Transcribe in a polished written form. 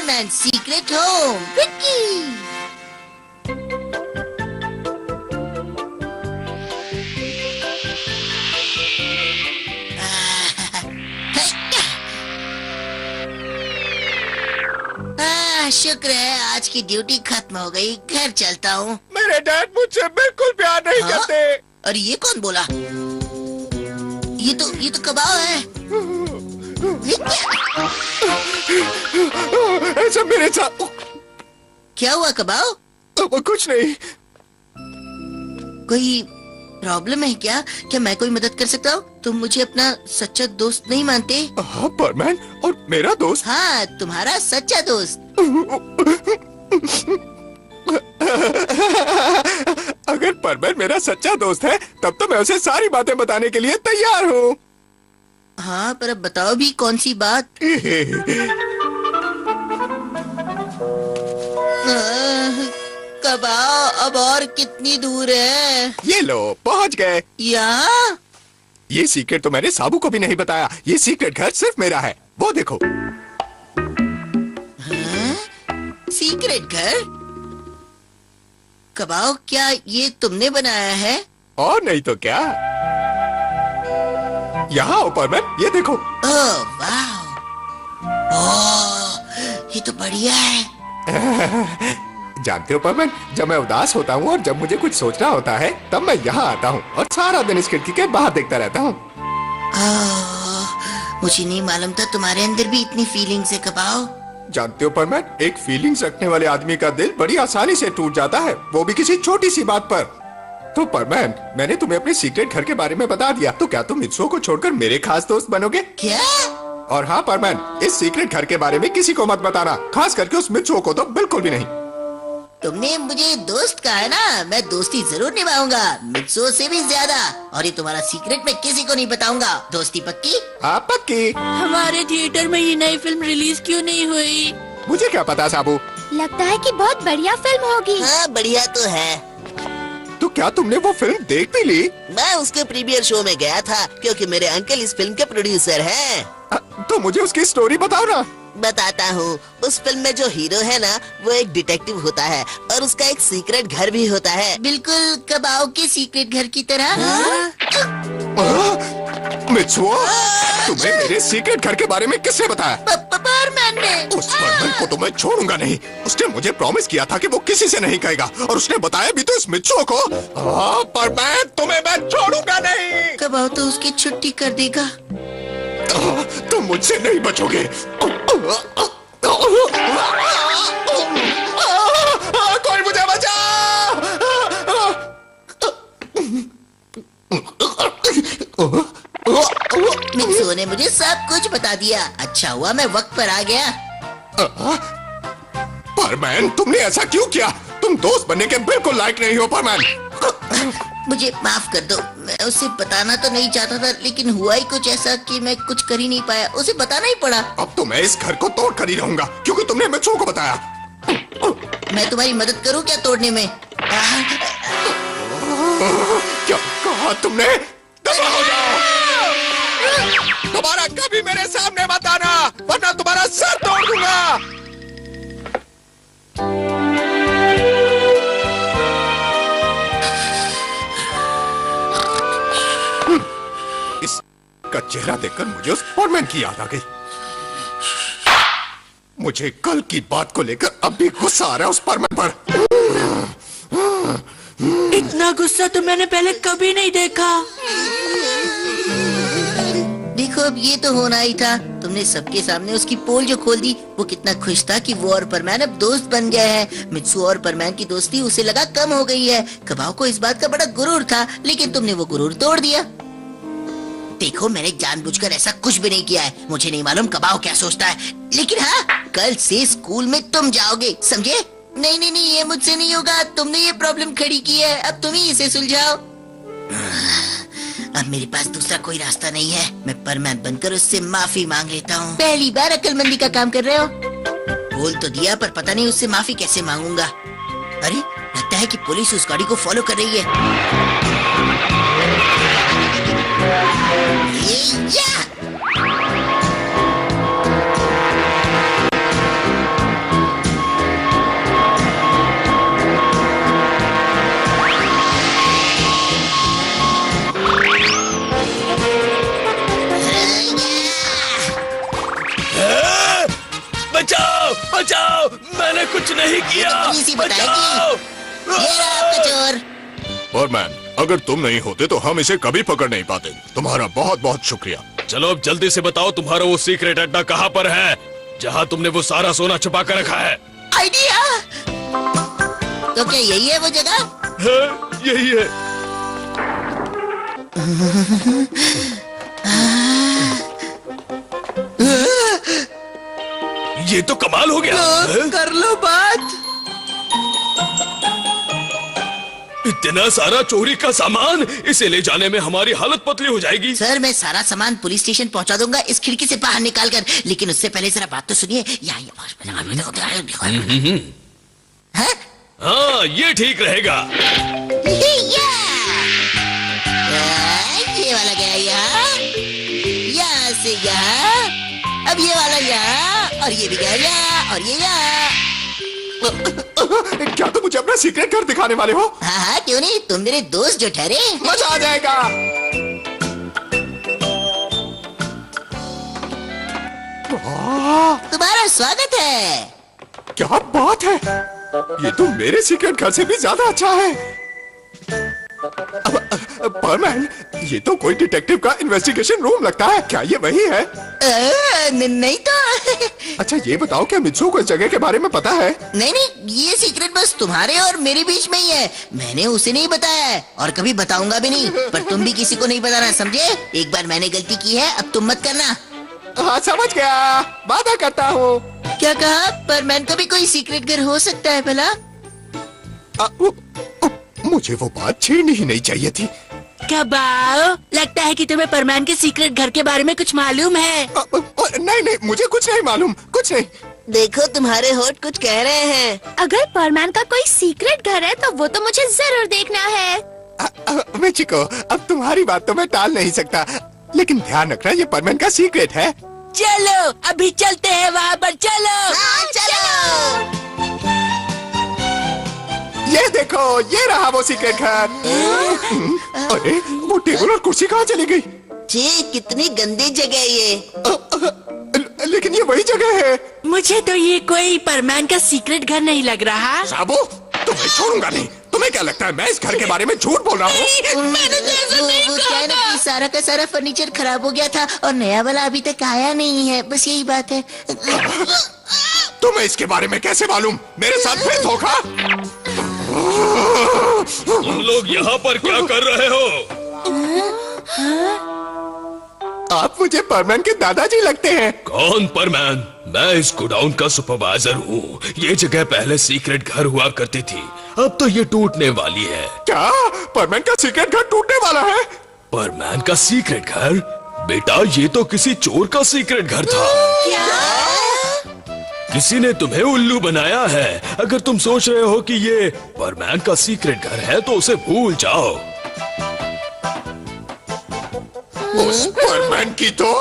Superman secret home Vicky. शुक्र है आज की ड्यूटी खत्म हो गई, घर चलता हूँ। मेरे डैड मुझसे बिल्कुल प्यार नहीं करते। अरे ये कौन बोला? ये तो कबाब है। ऐसा मेरे साथ क्या हुआ कबाब? कुछ नहीं। कोई प्रॉब्लम है क्या? क्या मैं कोई मदद कर सकता हूँ? तुम मुझे अपना सच्चा दोस्त नहीं मानते? हाँ परमैन, और मेरा दोस्त? हाँ, तुम्हारा सच्चा दोस्त। अगर परमैन मेरा सच्चा दोस्त है तब तो मैं उसे सारी बातें बताने के लिए तैयार हूँ। हाँ, पर अब बताओ भी कौन सी बात? कबाओ, अब और कितनी दूर है? ये लो पहुँच गए। यहाँ? ये सीक्रेट तो मैंने साबू को भी नहीं बताया। ये सीक्रेट घर सिर्फ मेरा है, वो देखो। सीक्रेट घर? कबाओ, क्या ये तुमने बनाया है? और नहीं तो क्या। यहाँ आओ परमैन, ये देखो। ओह वाह, ओह ये तो बढ़िया है। जानते हो परमैन, जब मैं उदास होता हूँ और जब मुझे कुछ सोचना होता है तब मैं यहाँ आता हूँ और सारा दिन इस खिड़की के बाहर देखता रहता हूँ। मुझे नहीं मालूम था तुम्हारे अंदर भी इतनी फीलिंग्स है कबाओ। जानते हो परमैन, एक फीलिंग्स रखने वाले आदमी का दिल बड़ी आसानी से टूट जाता है, वो भी किसी छोटी सी बात पर। तो परमैन, मैंने तुम्हें अपने सीक्रेट घर के बारे में बता दिया, तो क्या तुम मित्सुओ को छोड़कर मेरे खास दोस्त बनोगे? क्या? और हाँ परमैन, इस सीक्रेट घर के बारे में किसी को मत बताना, खास करके उस मित्सुओ को तो बिल्कुल भी नहीं। तुमने मुझे दोस्त कहा है ना, मैं दोस्ती जरूर निभाऊंगा, मित्सुओ से भी ज्यादा। और ये तुम्हारा सीक्रेट मैं किसी को नहीं बताऊंगा। दोस्ती पक्की? हाँ पक्की। हमारे थिएटर में ये नई फिल्म रिलीज क्यों नहीं हुई? मुझे क्या पता साबू। लगता है कि बहुत बढ़िया फिल्म होगी। हाँ बढ़िया तो है। तो क्या तुमने वो फिल्म देख भी ली? मैं उसके प्रीमियर शो में गया था क्योंकि मेरे अंकल इस फिल्म के प्रोड्यूसर हैं। तो मुझे उसकी स्टोरी बताओ ना। बताता हूँ। उस फिल्म में जो हीरो है ना, वो एक डिटेक्टिव होता है और उसका एक सीक्रेट घर भी होता है, बिल्कुल कबाओ के सीक्रेट घर की तरह। मित्सुओ, तुम्हें मेरे सीक्रेट घर के बारे में किसने बताया? परमैन ने। उस परमैन को तो मैं छोड़ूंगा नहीं। उसने मुझे प्रॉमिस किया था कि वो किसी से नहीं कहेगा, और उसने बताया भी तो इस मित्सुओ को। परमैन, तुम्हें मैं छोड़ूंगा नहीं। कबाओ तो उसकी छुट्टी कर देगा। तुम मुझसे नहीं बचोगे। कोई मुझे बचा। मित्सुओ ने मुझे सब कुछ बता दिया। अच्छा हुआ मैं वक्त पर आ गया। परमैन, तुमने ऐसा क्यों किया? तुम दोस्त बनने के बिल्कुल लायक नहीं हो परमैन। मुझे माफ कर दो, मैं उसे बताना तो नहीं चाहता था, लेकिन हुआ ही कुछ ऐसा कि मैं कुछ कर ही नहीं पाया। उसे बताना ही पड़ा। अब तो मैं इस घर को तोड़ कर ही रहूंगा, क्योंकि तुमने मित्सुओ को बताया। मैं तुम्हारी मदद करूं क्या तोड़ने में? क्या कहा तुमने? दबा हो जाओ। दोबारा कभी मेरे सामने मत आना, वरना तुम्हारा सर तोड़ दूंगा। इसका चेहरा देखकर मुझे उस परमैन की याद आ गई। मुझे कल की बात को लेकर अब भी गुस्सा आ रहा है उस परमैन पर। इतना गुस्सा तो मैंने पहले कभी नहीं देखा। देखो, अब ये तो होना ही था। तुमने सबके सामने उसकी पोल जो खोल दी। वो कितना खुश था कि वो और परमैन अब दोस्त बन गए हैं। मित्सुओ और परमैन की दोस्ती उसे लगा कम हो गई है। कबाओ को इस बात का बड़ा गुरूर था, लेकिन तुमने वो गुरूर तोड़ दिया। देखो, मैंने जानबूझकर ऐसा कुछ भी नहीं किया है। मुझे नहीं मालूम कबाओ क्या सोचता है, लेकिन हाँ, कल से स्कूल में तुम जाओगे, समझे? नहीं नहीं नहीं, ये मुझसे नहीं होगा। तुमने ये प्रॉब्लम खड़ी की है, अब तुम ही इसे सुलझाओ। अब मेरे पास दूसरा कोई रास्ता नहीं है। मैं परमैन बनकर उससे माफी मांग लेता हूँ। पहली बार अक्लमंदी का काम कर रहे हो। बोल तो दिया, पर पता नहीं उससे माफी कैसे मांगूंगा। अरे, लगता है कि पुलिस उस गाड़ी को फॉलो कर रही है। बचाओ, मैंने कुछ नहीं किया। पुलिस ही बचाओ। बताएगी। ये रहा आपका चोर। परमैन, अगर तुम नहीं होते तो हम इसे कभी पकड़ नहीं पाते। तुम्हारा बहुत बहुत शुक्रिया। चलो अब जल्दी से बताओ तुम्हारा वो सीक्रेट अड्डा कहाँ पर है, जहाँ तुमने वो सारा सोना छुपा कर रखा है। आइडिया। तो क्या यही है वो जगह? यही है। ये तो कमाल हो गया। कर लो बात। इतना सारा चोरी का सामान, इसे ले जाने में हमारी हालत पतली हो जाएगी। सर मैं सारा सामान पुलिस स्टेशन पहुंचा दूंगा इस खिड़की से बाहर निकाल कर, लेकिन उससे पहले जरा बात तो सुनिए। हाँ? हाँ, ये ठीक रहेगा। ये वाला गया यहाँ, यहाँ से यहाँ, अब ये वाला यहाँ, और ये भी गया यहाँ, और ये यहाँ। क्या तुम मुझे अपना सीक्रेट घर दिखाने वाले हो? हाँ हाँ क्यों नहीं, तुम मेरे दोस्त जो ठहरे। मजा आ जाएगा। तुम्हारा स्वागत है। क्या बात है, ये तो मेरे सीक्रेट घर से भी ज्यादा अच्छा है। परमैन, ये तो कोई डिटेक्टिव का इन्वेस्टिगेशन रूम लगता है। क्या ये वही है? नहीं तो। अच्छा ये बताओ, क्या मित्सु को इस जगह के बारे में पता है? नहीं नहीं, ये सीक्रेट बस तुम्हारे और मेरे बीच में ही है। मैंने उसे नहीं बताया है और कभी बताऊंगा भी नहीं। पर तुम भी किसी को नहीं बताना, समझे? एक बार मैंने गलती की है, अब तुम मत करना। हाँ समझ गया, वादा करता हूँ। क्या कहा? पर मैन का भी कोई सीक्रेट घर हो सकता है भला? मुझे वो बात छेड़नी ही नहीं चाहिए थी। कबाओ, लगता है कि तुम्हें परमान के सीक्रेट घर के बारे में कुछ मालूम है। नहीं नहीं, मुझे कुछ नहीं मालूम, कुछ नहीं। देखो तुम्हारे होठ कुछ कह रहे हैं। अगर परमान का कोई सीक्रेट घर है तो वो तो मुझे जरूर देखना है। मिचिको, अब तुम्हारी बात तो मैं टाल नहीं सकता, लेकिन ध्यान रखना ये परमैन का सीक्रेट है। चलो अभी चलते हैं वहाँ पर, चलो। हाँ, चलो। ये देखो, ये रहा वो सीक्रेट घर। अरे वो टेबल और कुर्सी कहाँ चली गई? जी कितनी गंदी जगह है ये। लेकिन ये वही जगह है। मुझे तो ये कोई परमान का सीक्रेट घर नहीं लग रहा। साबू, तुम्हें छोड़ूंगा नहीं। तुम्हें क्या लगता है मैं इस घर के बारे में झूठ बोल रहा हूँ? मैंने तो ऐसा नहीं वो कहा क्या है ना कि सारा का सारा फर्नीचर खराब हो गया था और नया वाला अभी तक आया नहीं है, बस यही बात है। तुम्हें इसके बारे में कैसे मालूम? मेरे साथ फिर धोखा? तुम लोग यहाँ पर क्या कर रहे हो? आप मुझे परमैन के दादाजी लगते हैं। कौन परमैन? मैं इस गोडाउन का सुपरवाइजर हूँ। ये जगह पहले सीक्रेट घर हुआ करती थी, अब तो ये टूटने वाली है। क्या परमैन का सीक्रेट घर टूटने वाला है? परमैन का सीक्रेट घर? बेटा ये तो किसी चोर का सीक्रेट घर था। किसी ने तुम्हें उल्लू बनाया है। अगर तुम सोच रहे हो कि ये परमैन का सीक्रेट घर है तो उसे भूल जाओ। उस परमैन की तो